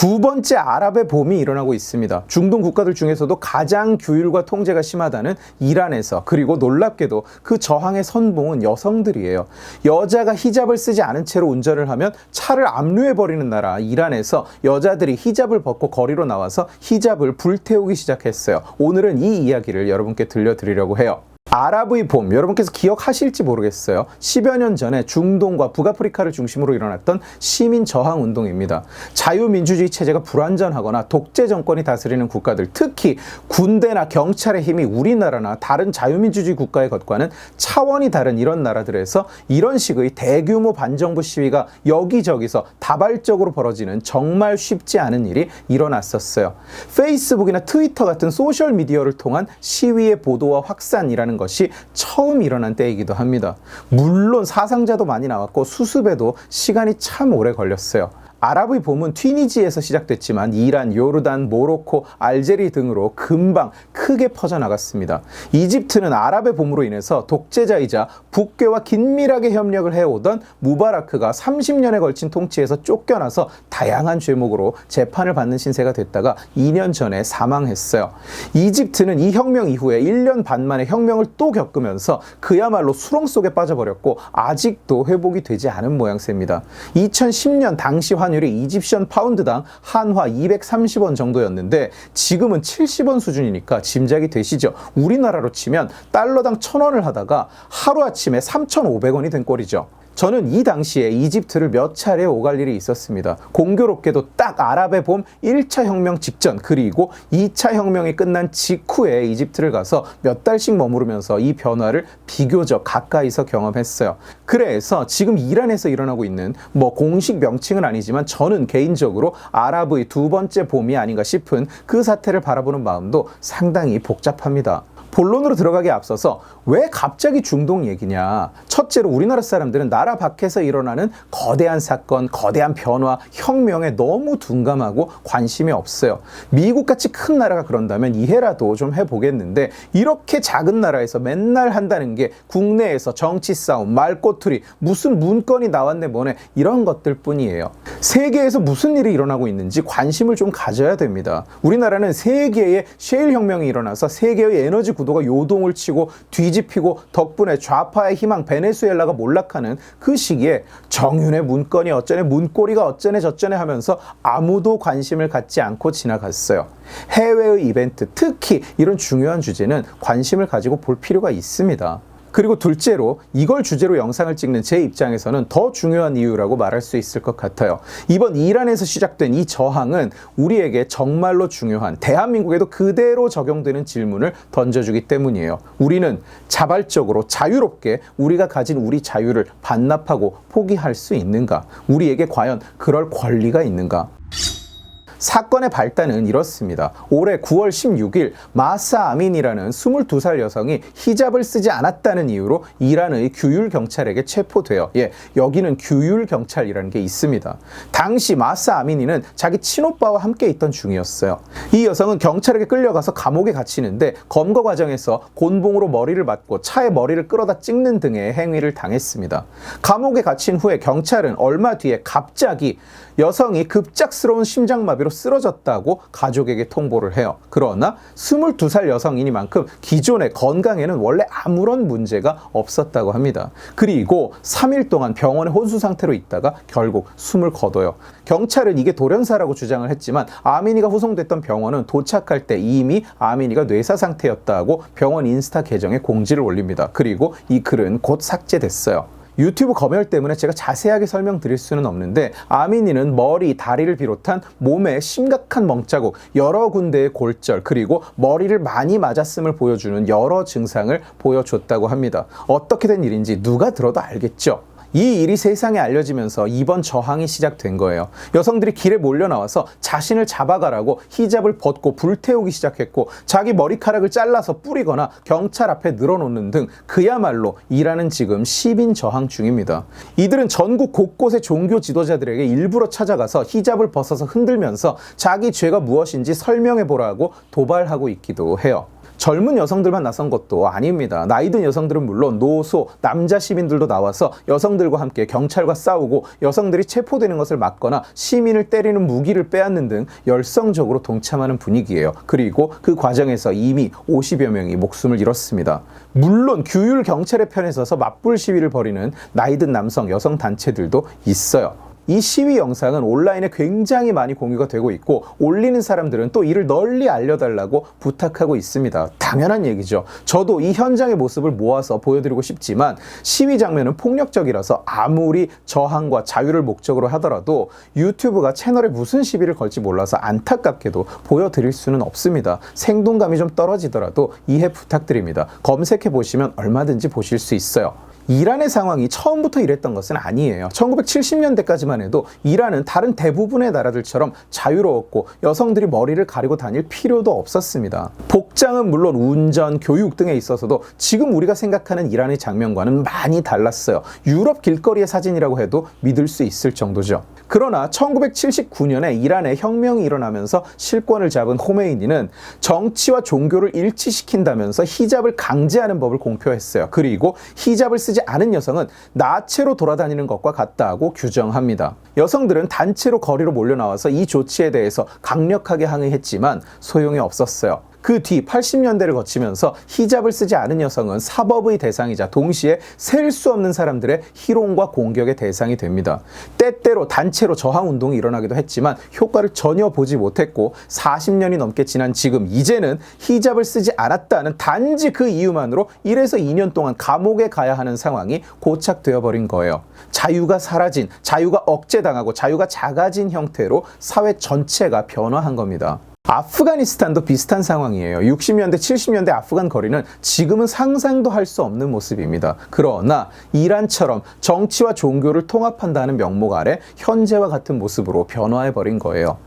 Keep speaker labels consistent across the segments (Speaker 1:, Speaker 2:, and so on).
Speaker 1: 두 번째 아랍의 봄이 일어나고 있습니다. 중동 국가들 중에서도 가장 규율과 통제가 심하다는 이란에서, 그리고 놀랍게도 그 저항의 선봉은 여성들이에요. 여자가 히잡을 쓰지 않은 채로 운전을 하면 차를 압류해버리는 나라 이란에서 여자들이 히잡을 벗고 거리로 나와서 히잡을 불태우기 시작했어요. 오늘은 이 이야기를 여러분께 들려드리려고 해요. 아랍의 봄, 여러분께서 기억하실지 모르겠어요. 10여 년 전에 중동과 북아프리카를 중심으로 일어났던 시민 저항 운동입니다. 자유민주주의 체제가 불완전하거나 독재 정권이 다스리는 국가들, 특히 군대나 경찰의 힘이 우리나라나 다른 자유민주주의 국가의 것과는 차원이 다른 이런 나라들에서 이런 식의 대규모 반정부 시위가 여기저기서 다발적으로 벌어지는 정말 쉽지 않은 일이 일어났었어요. 페이스북이나 트위터 같은 소셜미디어를 통한 시위의 보도와 확산이라는 것이 처음 일어난 때이기도 합니다. 물론 사상자도 많이 나왔고 수습에도 시간이 참 오래 걸렸어요. 아랍의 봄은 튀니지에서 시작됐지만 이란, 요르단, 모로코, 알제리 등으로 금방 크게 퍼져나갔습니다. 이집트는 아랍의 봄으로 인해서 독재자이자 북괴와 긴밀하게 협력을 해오던 무바라크가 30년에 걸친 통치에서 쫓겨나서 다양한 죄목으로 재판을 받는 신세가 됐다가 2년 전에 사망했어요. 이집트는 이 혁명 이후에 1년 반 만에 혁명을 또 겪으면서 그야말로 수렁 속에 빠져버렸고 아직도 회복이 되지 않은 모양새입니다. 2010년 당시 환율이 이집션 파운드당 한화 230원 정도였는데 지금은 70원 수준이니까 짐작이 되시죠? 우리나라로 치면 달러당 1,000원을 하다가 하루아침에 3,500원이 된 꼴이죠. 저는 이 당시에 이집트를 몇 차례 오갈 일이 있었습니다. 공교롭게도 딱 아랍의 봄 1차 혁명 직전, 그리고 2차 혁명이 끝난 직후에 이집트를 가서 몇 달씩 머무르면서 이 변화를 비교적 가까이서 경험했어요. 그래서 지금 이란에서 일어나고 있는 공식 명칭은 아니지만 저는 개인적으로 아랍의 두 번째 봄이 아닌가 싶은 그 사태를 바라보는 마음도 상당히 복잡합니다. 본론으로 들어가기에 앞서서 왜 갑자기 중동 얘기냐? 첫째로 우리나라 사람들은 나라 밖에서 일어나는 거대한 사건, 거대한 변화, 혁명에 너무 둔감하고 관심이 없어요. 미국같이 큰 나라가 그런다면 이해라도 좀 해보겠는데 이렇게 작은 나라에서 맨날 한다는 게 국내에서 정치 싸움, 말꼬투리, 무슨 문건이 나왔네 뭐네 이런 것들 뿐이에요. 세계에서 무슨 일이 일어나고 있는지 관심을 좀 가져야 됩니다. 우리나라는 세계의 셰일 혁명이 일어나서 세계의 에너지 구도가 요동을 치고 뒤집히고 덕분에 좌파의 희망 베네수엘라가 몰락하는 그 시기에 정윤의 문건이 어쩌네 문고리가 어쩌네 저쩌네 하면서 아무도 관심을 갖지 않고 지나갔어요. 해외의 이벤트, 특히 이런 중요한 주제는 관심을 가지고 볼 필요가 있습니다. 그리고 둘째로 이걸 주제로 영상을 찍는 제 입장에서는 더 중요한 이유라고 말할 수 있을 것 같아요. 이번 이란에서 시작된 이 저항은 우리에게 정말로 중요한, 대한민국에도 그대로 적용되는 질문을 던져주기 때문이에요. 우리는 자발적으로 자유롭게 우리가 가진 우리 자유를 반납하고 포기할 수 있는가? 우리에게 과연 그럴 권리가 있는가? 사건의 발단은 이렇습니다. 올해 9월 16일 마사 아민이라는 22살 여성이 히잡을 쓰지 않았다는 이유로 이란의 규율 경찰에게 체포돼요. 여기는 규율 경찰이라는 게 있습니다. 당시 마사 아민이는 자기 친오빠와 함께 있던 중이었어요. 이 여성은 경찰에게 끌려가서 감옥에 갇히는데 검거 과정에서 곤봉으로 머리를 맞고 차에 머리를 끌어다 찍는 등의 행위를 당했습니다. 감옥에 갇힌 후에 경찰은 얼마 뒤에 갑자기 여성이 급작스러운 심장마비로 쓰러졌다고 가족에게 통보를 해요. 그러나 22살 여성이니만큼 기존의 건강에는 원래 아무런 문제가 없었다고 합니다. 그리고 3일 동안 병원에 혼수 상태로 있다가 결국 숨을 거둬요. 경찰은 이게 돌연사라고 주장을 했지만 아민이가 후송됐던 병원은 도착할 때 이미 아민이가 뇌사 상태였다고 병원 인스타 계정에 공지를 올립니다. 그리고 이 글은 곧 삭제됐어요. 유튜브 검열 때문에 제가 자세하게 설명드릴 수는 없는데 아민이는 머리, 다리를 비롯한 몸에 심각한 멍자국, 여러 군데의 골절, 그리고 머리를 많이 맞았음을 보여주는 여러 증상을 보여줬다고 합니다. 어떻게 된 일인지 누가 들어도 알겠죠? 이 일이 세상에 알려지면서 이번 저항이 시작된 거예요. 여성들이 길에 몰려 나와서 자신을 잡아가라고 히잡을 벗고 불태우기 시작했고 자기 머리카락을 잘라서 뿌리거나 경찰 앞에 늘어놓는 등 그야말로 이란은 지금 시민 저항 중입니다. 이들은 전국 곳곳의 종교 지도자들에게 일부러 찾아가서 히잡을 벗어서 흔들면서 자기 죄가 무엇인지 설명해보라고 도발하고 있기도 해요. 젊은 여성들만 나선 것도 아닙니다. 나이 든 여성들은 물론 노소, 남자 시민들도 나와서 여성들과 함께 경찰과 싸우고 여성들이 체포되는 것을 막거나 시민을 때리는 무기를 빼앗는 등 열성적으로 동참하는 분위기예요. 그리고 그 과정에서 이미 50여 명이 목숨을 잃었습니다. 물론 규율 경찰의 편에 서서 맞불 시위를 벌이는 나이 든 남성, 여성 단체들도 있어요. 이 시위 영상은 온라인에 굉장히 많이 공유가 되고 있고 올리는 사람들은 또 이를 널리 알려달라고 부탁하고 있습니다. 당연한 얘기죠. 저도 이 현장의 모습을 모아서 보여드리고 싶지만 시위 장면은 폭력적이라서 아무리 저항과 자유를 목적으로 하더라도 유튜브가 채널에 무슨 시비를 걸지 몰라서 안타깝게도 보여드릴 수는 없습니다. 생동감이 좀 떨어지더라도 이해 부탁드립니다. 검색해 보시면 얼마든지 보실 수 있어요. 이란의 상황이 처음부터 이랬던 것은 아니에요. 1970년대까지만 해도 이란은 다른 대부분의 나라들처럼 자유로웠고 여성들이 머리를 가리고 다닐 필요도 없었습니다. 복장은 물론 운전, 교육 등에 있어서도 지금 우리가 생각하는 이란의 장면과는 많이 달랐어요. 유럽 길거리의 사진이라고 해도 믿을 수 있을 정도죠. 그러나 1979년에 이란에 혁명이 일어나면서 실권을 잡은 호메이니는 정치와 종교를 일치시킨다면서 히잡을 강제하는 법을 공표했어요. 그리고 히잡을 쓰지 않은 여성은 나체로 돌아다니는 것과 같다고 규정합니다. 여성들은 단체로 거리로 몰려나와서 이 조치에 대해서 강력하게 항의했지만 소용이 없었어요. 그 뒤 80년대를 거치면서 히잡을 쓰지 않은 여성은 사법의 대상이자 동시에 셀 수 없는 사람들의 희롱과 공격의 대상이 됩니다. 때때로 단체로 저항운동이 일어나기도 했지만 효과를 전혀 보지 못했고 40년이 넘게 지난 지금 이제는 히잡을 쓰지 않았다는 단지 그 이유만으로 1에서 2년 동안 감옥에 가야 하는 상황이 고착되어 버린 거예요. 자유가 사라진, 자유가 억제당하고 자유가 작아진 형태로 사회 전체가 변화한 겁니다. 아프가니스탄도 비슷한 상황이에요. 60년대, 70년대 아프간 거리는 지금은 상상도 할 수 없는 모습입니다. 그러나 이란처럼 정치와 종교를 통합한다는 명목 아래 현재와 같은 모습으로 변화해버린 거예요.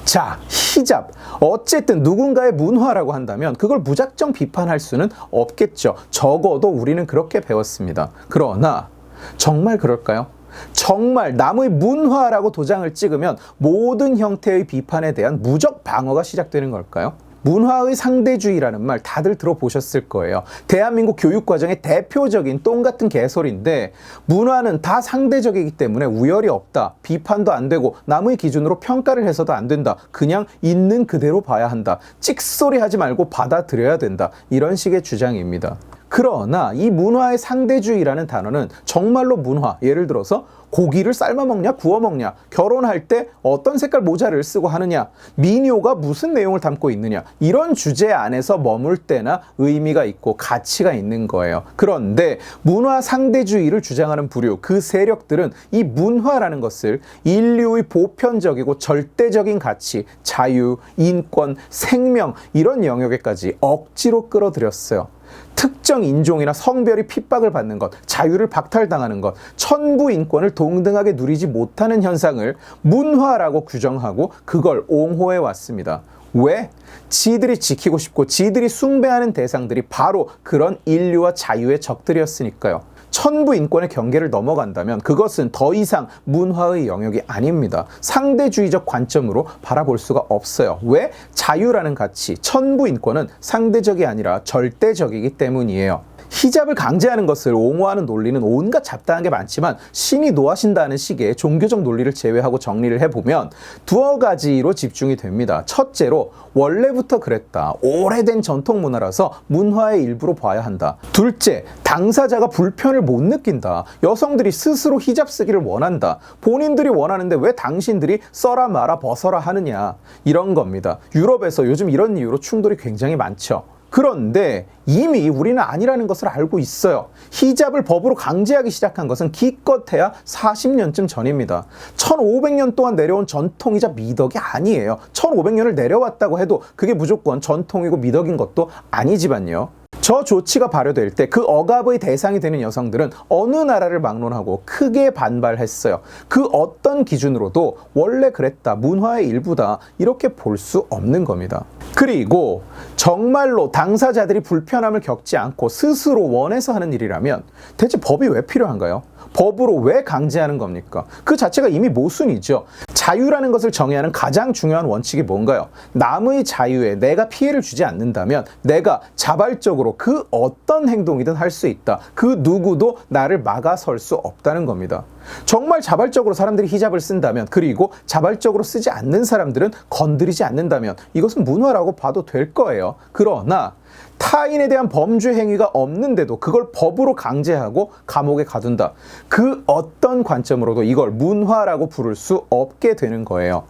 Speaker 1: 자, 히잡. 어쨌든 누군가의 문화라고 한다면 그걸 무작정 비판할 수는 없겠죠. 적어도 우리는 그렇게 배웠습니다. 그러나 정말 그럴까요? 정말 남의 문화라고 도장을 찍으면 모든 형태의 비판에 대한 무적 방어가 시작되는 걸까요? 문화의 상대주의라는 말 다들 들어보셨을 거예요. 대한민국 교육과정의 대표적인 똥 같은 개소리인데 문화는 다 상대적이기 때문에 우열이 없다. 비판도 안 되고 남의 기준으로 평가를 해서도 안 된다. 그냥 있는 그대로 봐야 한다. 찍소리 하지 말고 받아들여야 된다. 이런 식의 주장입니다. 그러나 이 문화의 상대주의라는 단어는 정말로 문화, 예를 들어서 고기를 삶아 먹냐 구워 먹냐, 결혼할 때 어떤 색깔 모자를 쓰고 하느냐, 민요가 무슨 내용을 담고 있느냐, 이런 주제 안에서 머물 때나 의미가 있고 가치가 있는 거예요. 그런데 문화 상대주의를 주장하는 부류, 그 세력들은 이 문화라는 것을 인류의 보편적이고 절대적인 가치, 자유, 인권, 생명 이런 영역에까지 억지로 끌어들였어요. 특정 인종이나 성별이 핍박을 받는 것, 자유를 박탈당하는 것, 천부 인권을 동등하게 누리지 못하는 현상을 문화라고 규정하고 그걸 옹호해 왔습니다. 왜? 지들이 지키고 싶고 지들이 숭배하는 대상들이 바로 그런 인류와 자유의 적들이었으니까요. 천부 인권의 경계를 넘어간다면 그것은 더 이상 문화의 영역이 아닙니다. 상대주의적 관점으로 바라볼 수가 없어요. 왜? 자유라는 가치, 천부 인권은 상대적이 아니라 절대적이기 때문이에요. 히잡을 강제하는 것을 옹호하는 논리는 온갖 잡다한 게 많지만 신이 노하신다는 식의 종교적 논리를 제외하고 정리를 해보면 두어 가지로 집중이 됩니다. 첫째로 원래부터 그랬다. 오래된 전통 문화라서 문화의 일부로 봐야 한다. 둘째, 당사자가 불편을 못 느낀다. 여성들이 스스로 히잡 쓰기를 원한다. 본인들이 원하는데 왜 당신들이 써라 마라 벗어라 하느냐. 이런 겁니다. 유럽에서 요즘 이런 이유로 충돌이 굉장히 많죠. 그런데 이미 우리는 아니라는 것을 알고 있어요. 히잡을 법으로 강제하기 시작한 것은 기껏해야 40년쯤 전입니다. 1500년 동안 내려온 전통이자 미덕이 아니에요. 1500년을 내려왔다고 해도 그게 무조건 전통이고 미덕인 것도 아니지만요. 저 조치가 발효될 때 그 억압의 대상이 되는 여성들은 어느 나라를 막론하고 크게 반발했어요. 그 어떤 기준으로도 원래 그랬다, 문화의 일부다, 이렇게 볼 수 없는 겁니다. 그리고 정말로 당사자들이 불편함을 겪지 않고 스스로 원해서 하는 일이라면 대체 법이 왜 필요한가요? 법으로 왜 강제하는 겁니까? 그 자체가 이미 모순이죠. 자유라는 것을 정의하는 가장 중요한 원칙이 뭔가요? 남의 자유에 내가 피해를 주지 않는다면 내가 자발적으로 그 어떤 행동이든 할 수 있다. 그 누구도 나를 막아설 수 없다는 겁니다. 정말 자발적으로 사람들이 히잡을 쓴다면, 그리고 자발적으로 쓰지 않는 사람들은 건드리지 않는다면 이것은 문화라고 봐도 될 거예요. 그러나 타인에 대한 범죄 행위가 없는데도 그걸 법으로 강제하고 감옥에 가둔다. 그 어떤 관점으로도 이걸 문화라고 부를 수 없게 되는 거예요.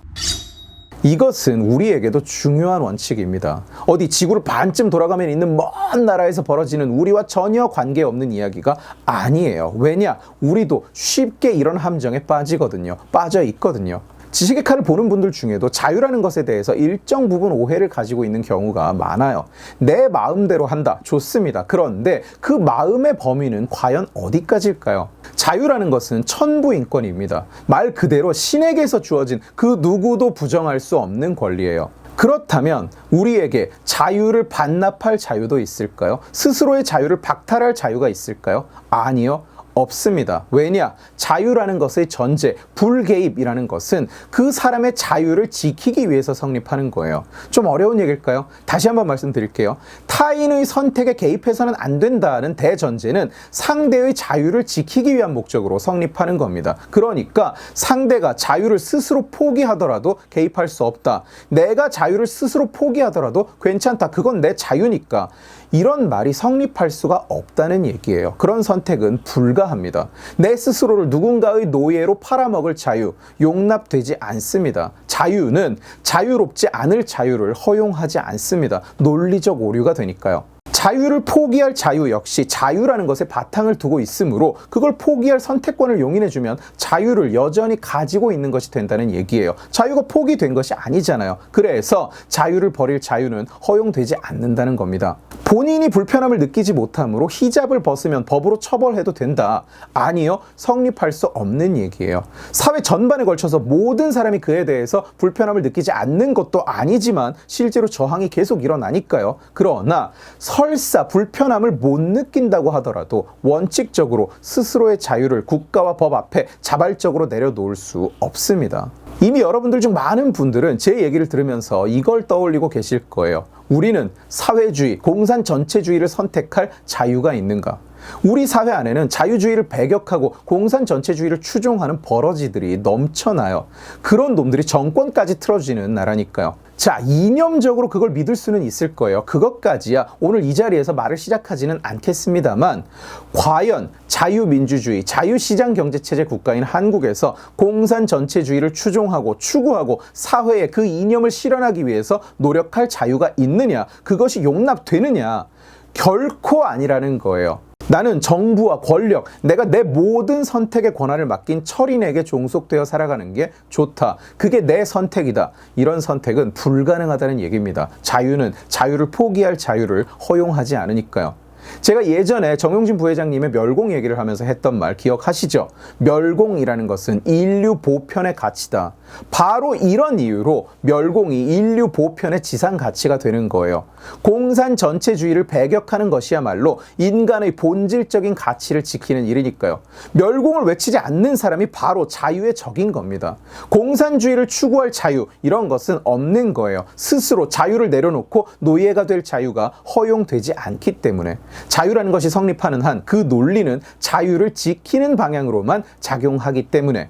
Speaker 1: 이것은 우리에게도 중요한 원칙입니다. 어디 지구를 반쯤 돌아가면 있는 먼 나라에서 벌어지는 우리와 전혀 관계없는 이야기가 아니에요. 왜냐? 우리도 쉽게 이런 함정에 빠져 있거든요. 지식의 칼을 보는 분들 중에도 자유라는 것에 대해서 일정 부분 오해를 가지고 있는 경우가 많아요. 내 마음대로 한다. 좋습니다. 그런데 그 마음의 범위는 과연 어디까지일까요? 자유라는 것은 천부인권입니다. 말 그대로 신에게서 주어진 그 누구도 부정할 수 없는 권리예요. 그렇다면 우리에게 자유를 반납할 자유도 있을까요? 스스로의 자유를 박탈할 자유가 있을까요? 아니요. 없습니다. 왜냐? 자유라는 것의 전제, 불개입이라는 것은 그 사람의 자유를 지키기 위해서 성립하는 거예요. 좀 어려운 얘기일까요? 다시 한번 말씀드릴게요. 타인의 선택에 개입해서는 안 된다는 대전제는 상대의 자유를 지키기 위한 목적으로 성립하는 겁니다. 그러니까 상대가 자유를 스스로 포기하더라도 개입할 수 없다. 내가 자유를 스스로 포기하더라도 괜찮다. 그건 내 자유니까. 이런 말이 성립할 수가 없다는 얘기예요. 그런 선택은 불가합니다. 내 스스로를 누군가의 노예로 팔아먹을 자유, 용납되지 않습니다. 자유는 자유롭지 않을 자유를 허용하지 않습니다. 논리적 오류가 되니까요. 자유를 포기할 자유 역시 자유라는 것에 바탕을 두고 있으므로 그걸 포기할 선택권을 용인해주면 자유를 여전히 가지고 있는 것이 된다는 얘기예요. 자유가 포기된 것이 아니잖아요. 그래서 자유를 버릴 자유는 허용되지 않는다는 겁니다. 본인이 불편함을 느끼지 못하므로 히잡을 벗으면 법으로 처벌해도 된다. 아니요. 성립할 수 없는 얘기예요. 사회 전반에 걸쳐서 모든 사람이 그에 대해서 불편함을 느끼지 않는 것도 아니지만 실제로 저항이 계속 일어나니까요. 그러나 설사 불편함을 못 느낀다고 하더라도 원칙적으로 스스로의 자유를 국가와 법 앞에 자발적으로 내려놓을 수 없습니다. 이미 여러분들 중 많은 분들은 제 얘기를 들으면서 이걸 떠올리고 계실 거예요. 우리는 사회주의, 공산 전체주의를 선택할 자유가 있는가? 우리 사회 안에는 자유주의를 배격하고 공산 전체주의를 추종하는 버러지들이 넘쳐나요. 그런 놈들이 정권까지 틀어지는 나라니까요. 자, 이념적으로 그걸 믿을 수는 있을 거예요. 그것까지야 오늘 이 자리에서 말을 시작하지는 않겠습니다만, 과연 자유민주주의, 자유시장 경제체제 국가인 한국에서 공산 전체주의를 추종하고 추구하고 사회에 그 이념을 실현하기 위해서 노력할 자유가 있느냐? 그것이 용납되느냐? 결코 아니라는 거예요. 나는 정부와 권력, 내가 내 모든 선택의 권한을 맡긴 철인에게 종속되어 살아가는 게 좋다. 그게 내 선택이다. 이런 선택은 불가능하다는 얘기입니다. 자유는 자유를 포기할 자유를 허용하지 않으니까요. 제가 예전에 정용진 부회장님의 멸공 얘기를 하면서 했던 말 기억하시죠? 멸공이라는 것은 인류 보편의 가치다. 바로 이런 이유로 멸공이 인류 보편의 지상 가치가 되는 거예요. 공산 전체주의를 배격하는 것이야말로 인간의 본질적인 가치를 지키는 일이니까요. 멸공을 외치지 않는 사람이 바로 자유의 적인 겁니다. 공산주의를 추구할 자유, 이런 것은 없는 거예요. 스스로 자유를 내려놓고 노예가 될 자유가 허용되지 않기 때문에. 자유라는 것이 성립하는 한 그 논리는 자유를 지키는 방향으로만 작용하기 때문에.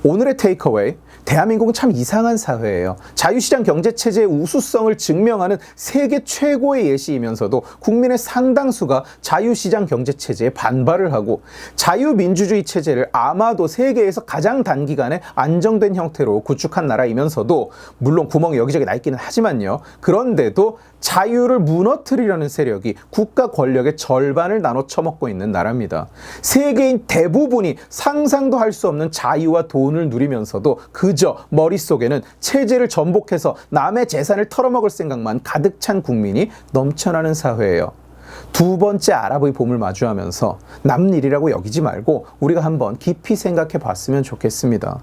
Speaker 1: 오늘의 테이크어웨이, 대한민국은 참 이상한 사회예요. 자유시장 경제체제의 우수성을 증명하는 세계 최고의 예시이면서도 국민의 상당수가 자유시장 경제체제에 반발을 하고, 자유민주주의 체제를 아마도 세계에서 가장 단기간에 안정된 형태로 구축한 나라이면서도, 물론 구멍이 여기저기 나 있기는 하지만요. 그런데도 자유를 무너뜨리려는 세력이 국가 권력의 절반을 나눠 처먹고 있는 나라입니다. 세계인 대부분이 상상도 할 수 없는 자유와 돈을 누리면서도 그저 머릿속에는 체제를 전복해서 남의 재산을 털어먹을 생각만 가득 찬 국민이 넘쳐나는 사회예요. 두 번째 아랍의 봄을 마주하면서 남 일이라고 여기지 말고 우리가 한번 깊이 생각해 봤으면 좋겠습니다.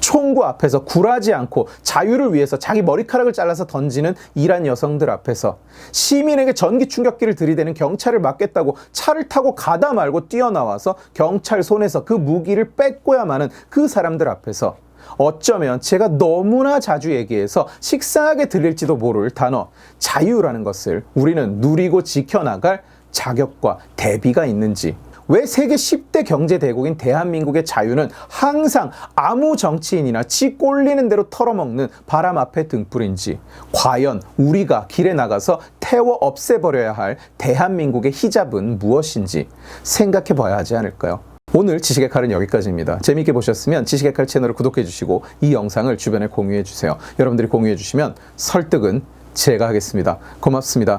Speaker 1: 총구 앞에서 굴하지 않고 자유를 위해서 자기 머리카락을 잘라서 던지는 이란 여성들 앞에서 시민에게 전기 충격기를 들이대는 경찰을 막겠다고 차를 타고 가다 말고 뛰어나와서 경찰 손에서 그 무기를 뺏고야 마는 그 사람들 앞에서 어쩌면 제가 너무나 자주 얘기해서 식상하게 들릴지도 모를 단어 자유라는 것을 우리는 누리고 지켜나갈 자격과 대비가 있는지, 왜 세계 10대 경제대국인 대한민국의 자유는 항상 아무 정치인이나 지 꼴리는 대로 털어먹는 바람 앞에 등불인지, 과연 우리가 길에 나가서 태워 없애버려야 할 대한민국의 히잡은 무엇인지 생각해 봐야 하지 않을까요? 오늘 지식의 칼은 여기까지입니다. 재미있게 보셨으면 지식의 칼 채널을 구독해 주시고 이 영상을 주변에 공유해 주세요. 여러분들이 공유해 주시면 설득은 제가 하겠습니다. 고맙습니다.